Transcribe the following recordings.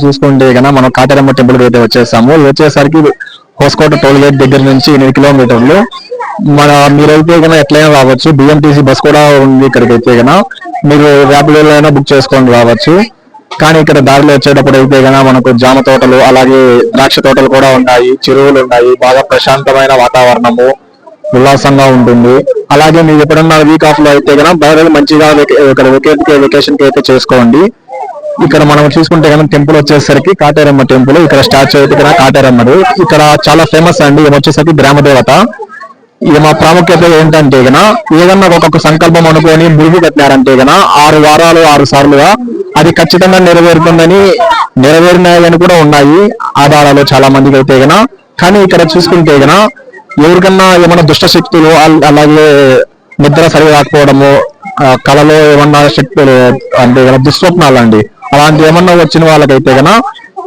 చూసుకుంటే కనుక మనం కాటేరమ్మ టెంపుల్ కి అయితే వచ్చేసాము. వచ్చేసరికి హోస్కోట టోల్ గేట్ దగ్గర నుంచి 8 కిలోమీటర్లు. మీరైతే కనుక ఎట్లయినా రావచ్చు. బిఎంటీసీ బస్ కూడా ఉంది ఇక్కడికి అయితే కనుక. మీరు ర్యాపిడోలో అయినా బుక్ చేసుకొని రావచ్చు. కానీ ఇక్కడ దారిలో వచ్చేటప్పుడు అయితే కనుక మనకు జామ తోటలు అలాగే ద్రాక్ష తోటలు కూడా ఉన్నాయి, చెరువులు ఉన్నాయి, బాగా ప్రశాంతమైన వాతావరణము, ఉల్లాసంగా ఉంటుంది. అలాగే మీరు ఎప్పుడన్నా వీక్ ఆఫ్ లో అయితే కనుక బాగా మంచిగా ఇక్కడ వెకేషన్ కి అయితే చేసుకోండి. ఇక్కడ మనం చూసుకుంటే కనుక టెంపుల్ వచ్చేసరికి కాటేరమ్మ టెంపుల్. ఇక్కడ స్టాచ్యూ అయితే కనుక కాటేరమ్మది. ఇక్కడ చాలా ఫేమస్ అండి. ఇది వచ్చేసరికి గ్రామదేవత. ఇది మా ప్రాముఖ్యత ఏంటంటే గన ఏదన్నా ఒక్కొక్క సంకల్పం అనుకొని మురుగు కట్టినారంటే గన 6 వారాలు 6 సార్లుగా అది ఖచ్చితంగా నెరవేరుతుందని, నెరవేరినాయని కూడా ఉన్నాయి ఆధారాలు చాలా మందికి అయితే గన. కానీ ఇక్కడ చూసుకుంటే గన ఎవరికన్నా ఏమైనా దుష్ట శక్తులు అలాగే నిద్ర సరిగా రాకపోవడము, కళలో ఏమన్నా శక్తులు అంటే గన దుస్వప్నాలు అండి, అలాంటి ఏమన్నా వచ్చిన వాళ్ళకైతే గన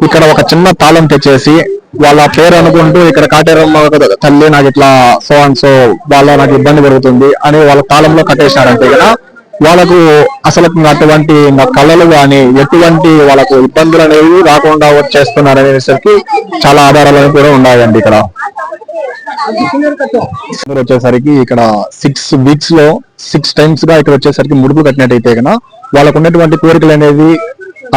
ఇక్కడ ఒక చిన్న తాళం తెచ్చేసి వాళ్ళ పేరు అనుకుంటూ ఇక్కడ కాటేరమ్మ తల్లి నాకు ఇట్లా సో అండ్ సో వాళ్ళ నాకు ఇబ్బంది జరుగుతుంది అని వాళ్ళ తాళంలో కట్టేసినారంటే కదా వాళ్ళకు అసలు అటువంటి కళలు కానీ ఎటువంటి వాళ్ళకు ఇబ్బందులు అనేవి రాకుండా చేస్తున్నారు అనేసరికి చాలా ఆధారాలు కూడా ఉన్నాయండి. ఇక్కడ వచ్చేసరికి ఇక్కడ 6 వీక్స్ లో 6 టైమ్స్ గా ఇక్కడ వచ్చేసరికి ముడుపు కట్టినట్టయితే కనుక వాళ్ళకు ఉన్నటువంటి కోరికలు అనేది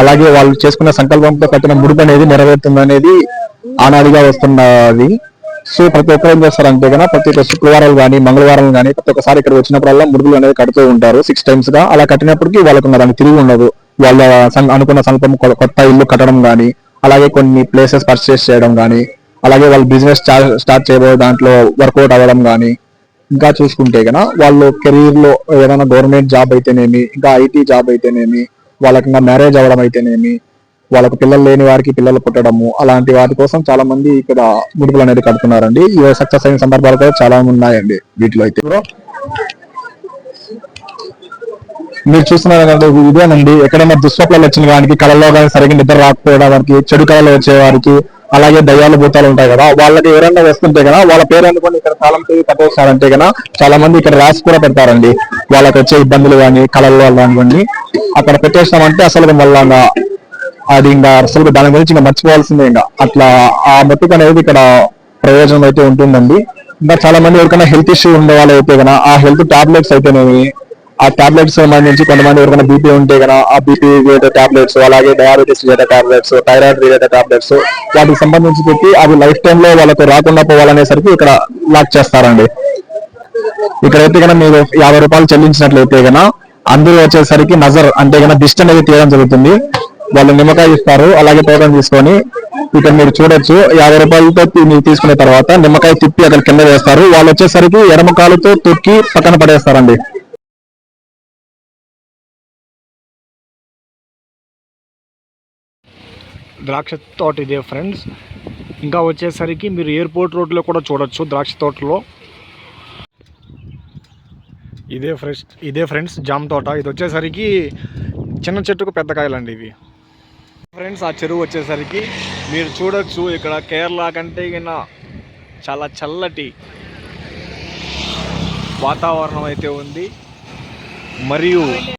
అలాగే వాళ్ళు చేసుకున్న సంకల్పంతో కట్టిన ముడుపు అనేది నెరవేరుతుంది అనేది ఆనాదిగా వస్తున్నది. సో ప్రతి ఒక్కరు ఏం చేస్తారంటే కనుక ప్రతి ఒక్క శుక్రవారాలు కానీ మంగళవారం కానీ ప్రతి ఒక్కసారి ఇక్కడ వచ్చినప్పుడల్లా ముడుపులు అనేది కడుతూ ఉంటారు 6 టైమ్స్ గా. అలా కట్టినప్పటికీ వాళ్ళకు దానికి తిరిగి ఉండదు. వాళ్ళ అనుకున్న సంకల్పం కొత్త ఇల్లు కట్టడం కానీ అలాగే కొన్ని ప్లేసెస్ పర్చేస్ చేయడం కానీ అలాగే వాళ్ళు బిజినెస్ స్టార్ట్ చేయబోయే దాంట్లో వర్కౌట్ అవ్వడం కానీ, ఇంకా చూసుకుంటే కనుక వాళ్ళు కెరీర్ లో ఏదైనా గవర్నమెంట్ జాబ్ అయితేనేమి, ఇంకా ఐటీ జాబ్ అయితేనేమి, వాళ్ళకి ఇంకా మ్యారేజ్ అవ్వడం అయితేనేమి, వాళ్ళకు పిల్లలు లేని వారికి పిల్లలు పుట్టడము, అలాంటి వాటి కోసం చాలా మంది ఇక్కడ ముడుపులు అనేది కడుతున్నారండి. ఈ సక్సెస్ అయిన సందర్భాలు కూడా చాలా ఉన్నాయండి. వీటిలో అయితే మీరు చూస్తున్నారు ఇదేనండి. ఎక్కడైనా దుస్వప్నాలు వచ్చిన వారికి, కళలో కానీ సరిగ్గా నిద్ర రాకపోవడానికి, చెడు కళలు వచ్చే వారికి, అలాగే దయ్యాలు భూతాలు ఉంటాయి కదా వాళ్ళకి ఎవరైనా వస్తుంటే కదా వాళ్ళ పేరు అనుకుని ఇక్కడ తాళం కట్టేస్తారంటే కదా చాలా మంది ఇక్కడ రాసి కూడా పెడతారండి. వాళ్ళకి వచ్చే ఇబ్బందులు కానీ కళల్లో అనుకోండి అక్కడ పెట్టేస్తామంటే అసలు మళ్ళా అది ఇంకా అసలు దాని గురించి ఇంకా మర్చిపోవాల్సిందే. ఇంకా అట్లా ఆ మట్టుకు అనేది ఇక్కడ ప్రయోజనం అయితే ఉంటుందండి. ఇంకా చాలా మంది ఎవరికైనా హెల్త్ ఇష్యూ ఉండే వాళ్ళు అయితే కన్నా ఆ హెల్త్ టాబ్లెట్స్ అయితేనేవి, ఆ టాబ్లెట్స్ సంబంధించి కొంతమంది ఎవరికైనా బీపీ ఉంటే కదా ఆ బీపీ రిలేటెడ్ టాబ్లెట్స్, అలాగే diabetes related tablets, thyroid related tablets వాటికి సంబంధించి పెట్టి అవి లైఫ్ టైమ్ లో వాళ్ళకు రాకుండా పోవాలనేసరికి ఇక్కడ లాక్ చేస్తారండి. ఇక్కడైతే కన్నా మీరు 50 రూపాయలు చెల్లించినట్లయితే కన్నా అందరూ వచ్చేసరికి నజర్ అంటే కన్నా దిష్టి అనేది తీయడం జరుగుతుంది. వాళ్ళు నిమ్మకాయ ఇస్తారు, అలాగే టోకెన్ తీసుకొని ఇక్కడ మీరు చూడొచ్చు 50 రూపాయలతో మీరు తీసుకున్న తర్వాత నిమ్మకాయ తిప్పి అక్కడ కింద వేస్తారు. వాళ్ళు వచ్చేసరికి ఎడమకాలతో తొక్కి పక్కన పడేస్తారండి. ద్రాక్ష తోట ఇదే ఫ్రెండ్స్. ఇంకా వచ్చేసరికి మీరు ఎయిర్పోర్ట్ రోడ్లో కూడా చూడొచ్చు ద్రాక్ష తోటలో. ఇదే ఫ్రెండ్స్ జామ తోట. ఇది వచ్చేసరికి చిన్న చెట్టుకు పెద్ద కాయలండి ఇవి ఫ్రెండ్స్. ఆ చెరువు వచ్చేసరికి మీరు చూడొచ్చు ఇక్కడ కేరళ కంటే కన్నా చాలా చల్లటి వాతావరణం అయితే ఉంది. మరియు